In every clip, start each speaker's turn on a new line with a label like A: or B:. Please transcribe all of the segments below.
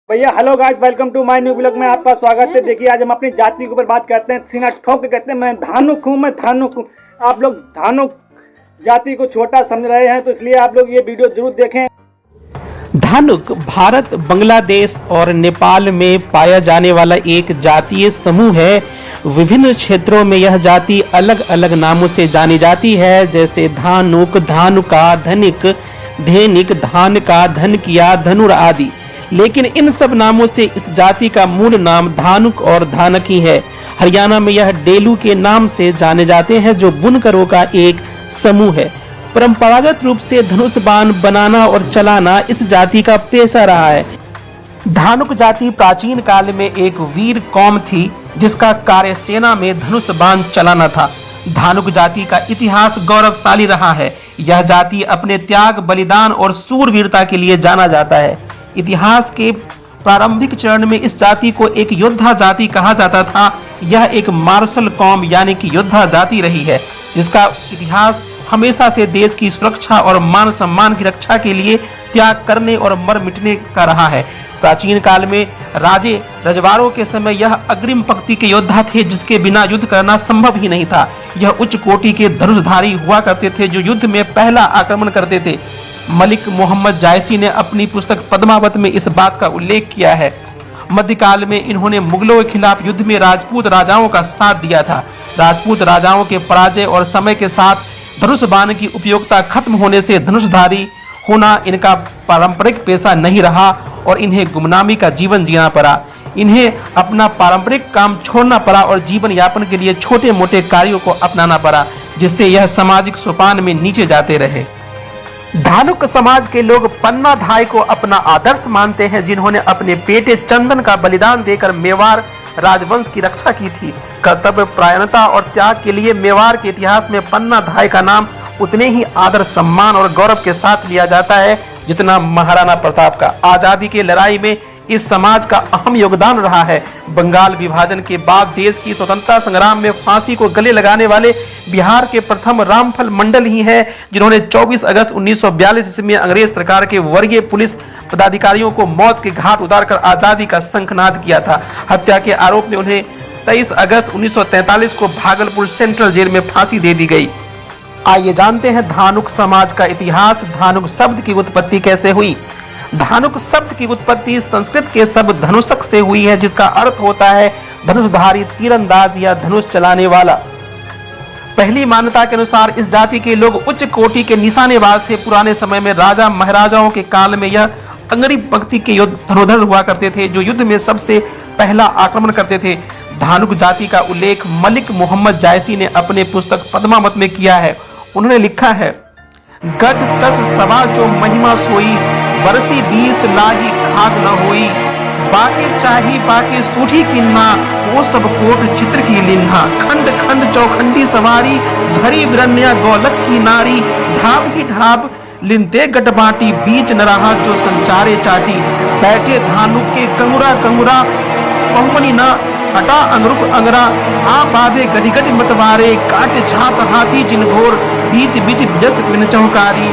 A: भैया hello guys, welcome to my new blog में आपका स्वागत है। देखिए आज हम अपनी जाति के ऊपर बात करते हैं। सीना ठोक के कहते हैं मैं धानुक हूँ, मैं धानुक हूँ। आप लोग धानुक जाति को छोटा समझ रहे हैं, तो इसलिए आप लोग ये वीडियो जरूर देखें।
B: धानुक भारत, बांग्लादेश और नेपाल में पाया जाने वाला एक जातीय समूह है। विभिन्न क्षेत्रों में यह जाति अलग अलग नामों से जानी जाती है, जैसे धानुक, धानुका, धनिक, धेनिक, धानका, धनकिया, धनुर आदि। लेकिन इन सब नामों से इस जाति का मूल नाम धानुक और धानक ही है। हरियाणा में यह डेलू के नाम से जाने जाते हैं, जो बुनकरों का एक समूह है। परंपरागत रूप से धनुष बाण बनाना और चलाना इस जाति का पेशा रहा है। धानुक जाति प्राचीन काल में एक वीर कौम थी, जिसका कार्य सेना में धनुष बाण चलाना था। धानुक जाति का इतिहास गौरवशाली रहा है। यह जाति अपने त्याग, बलिदान और शूरवीरता के लिए जाना जाता है। इतिहास के प्रारंभिक चरण में इस जाति को एक योद्धा जाति कहा जाता था। यह एक मार्शल कौम यानी कि योद्धा जाति रही है, जिसका इतिहास हमेशा से देश की सुरक्षा और मान सम्मान की रक्षा के लिए त्याग करने और मर मिटने का रहा है। प्राचीन काल में राजे रजवाड़ों के समय यह अग्रिम पंक्ति के योद्धा थे, जिसके बिना युद्ध करना संभव ही नहीं था। यह उच्च कोटि के धनुषधारी हुआ करते थे, जो युद्ध में पहला आक्रमण करते थे। मलिक मोहम्मद जायसी ने अपनी पुस्तक पद्मावत में इस बात का उल्लेख किया है। मध्यकाल में इन्होंने मुगलों के खिलाफ युद्ध में राजपूत राजाओं का साथ दिया था। राजपूत राजाओं के पराजय और समय के साथ धनुष बाण की उपयोगिता खत्म होने से धनुषधारी होना इनका पारंपरिक पेशा नहीं रहा और इन्हें गुमनामी का जीवन जीना पड़ा। इन्हें अपना पारंपरिक काम छोड़ना पड़ा और जीवन यापन के लिए छोटे मोटे कार्यों को अपनाना पड़ा, जिससे यह सामाजिक सोपान में नीचे जाते रहे। धानुक समाज के लोग पन्ना धाय को अपना आदर्श मानते हैं, जिन्होंने अपने बेटे चंदन का बलिदान देकर मेवाड़ राजवंश की रक्षा की थी। कर्तव्य परायणता और त्याग के लिए मेवाड़ के इतिहास में पन्ना धाय का नाम उतने ही आदर, सम्मान और गौरव के साथ लिया जाता है, जितना महाराणा प्रताप का। आजादी की लड़ाई में इस समाज का अहम योगदान रहा है। बंगाल विभाजन के बाद देश की स्वतंत्रता संग्राम में फांसी को गले लगाने वाले बिहार के प्रथम रामफल मंडल ही हैं, जिन्होंने 24 अगस्त 1942 ईस्वी में अंग्रेज सरकार के वरीय पुलिस पदाधिकारियों को मौत के घाट उतारकर आजादी का शंखनाद किया था। हत्या के आरोप में उन्हें 23 अगस्त 1943 को भागलपुर सेंट्रल जेल में फांसी दे दी गई। आइए जानते हैं धानुक समाज का इतिहास। धानुक शब्द की उत्पत्ति कैसे हुई? धानुक शब्द की उत्पत्ति संस्कृत के शब्द धनुषक से हुई है, जिसका अर्थ होता है धनुषधारी, तीरंदाज या धनुष चलाने वाला। पहली मान्यता के अनुसार इस जाति के लोग उच्च कोटि के निशानेबाज थे। पुराने समय में राजा महाराजाओं के काल में यह अग्रिम पंक्ति के धनुर्धर हुआ करते थे, जो युद्ध में सबसे पहला आक्रमण करते थे। धानुक जाति का उल्लेख मलिक मोहम्मद जायसी ने अपने पुस्तक पद्मावत में किया है। उन्होंने लिखा है, गढ़ तस सवा जो महिमा सोई, बरसी 20 लागी खाद न होई, बाके चाही बाके सूठी किन्ना, वो सब कोट चित्र की लिन्हा, खंड खंड चौखंडी सवारी, धरी बिरन्या गौलक की नारी, ढाब ही ढाब लिनते गट बाटी, बीच न रहा जो संचारे चाटी, बैठे धानुक के कंगुरा कंगुरा, पहुमनी न हटा अंगरुप अंगरा, आ बाधे गड़ी गड़ी मतवारे, काटे छाप हाथी जिन घोर, बीच बीच जस बिन चौकारी,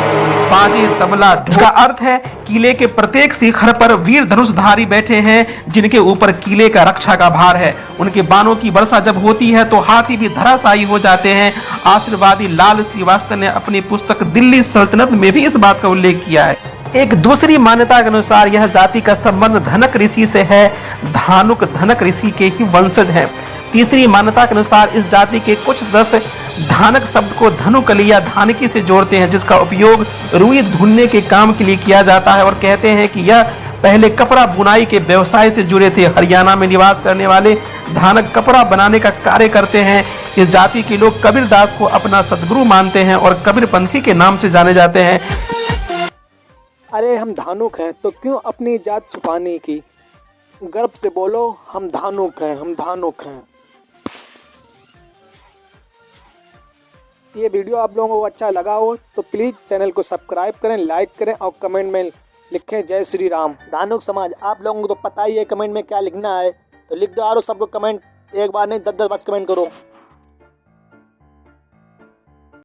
B: बाजे तबला। इसका अर्थ है किले के प्रत्येक शिखर पर वीर धनुषधारी बैठे हैं, जिनके ऊपर किले का रक्षा का भार है। उनके बाणों की वर्षा जब होती है तो हाथी भी धराशायी हो जाते हैं। आशीर्वादी लाल श्रीवास्तव ने अपनी पुस्तक दिल्ली सल्तनत में भी इस बात का उल्लेख किया है। एक दूसरी मान्यता के अनुसार यह जाति का संबंध धनक ऋषि से है। धानुक धनक ऋषि के ही वंशज हैं। तीसरी मान्यता के अनुसार इस जाति के कुछ सदस्य धानक शब्द को धनुकली या धानकी से जोड़ते हैं, जिसका उपयोग रुई ढूंढने के काम के लिए किया जाता है, और कहते हैं कि यह पहले कपड़ा बुनाई के व्यवसाय से जुड़े थे। हरियाणा में निवास करने वाले धानक कपड़ा बनाने का कार्य करते हैं। इस जाति के लोग कबीरदास को अपना सदगुरु मानते हैं और कबीरपंथी के नाम से जाने जाते हैं।
A: अरे हम धानुक हैं तो क्यों अपनी जात छुपाने की? गर्व से बोलो हम धानुक हैं, हम धानुक हैं। ये वीडियो आप लोगों को अच्छा लगा हो तो प्लीज़ चैनल को सब्सक्राइब करें, लाइक करें और कमेंट में लिखें जय श्री राम। धानुक समाज आप लोगों को तो पता ही है कमेंट में क्या लिखना है, तो लिख दो। सबको कमेंट एक बार नहीं 10-10 बस कमेंट करो।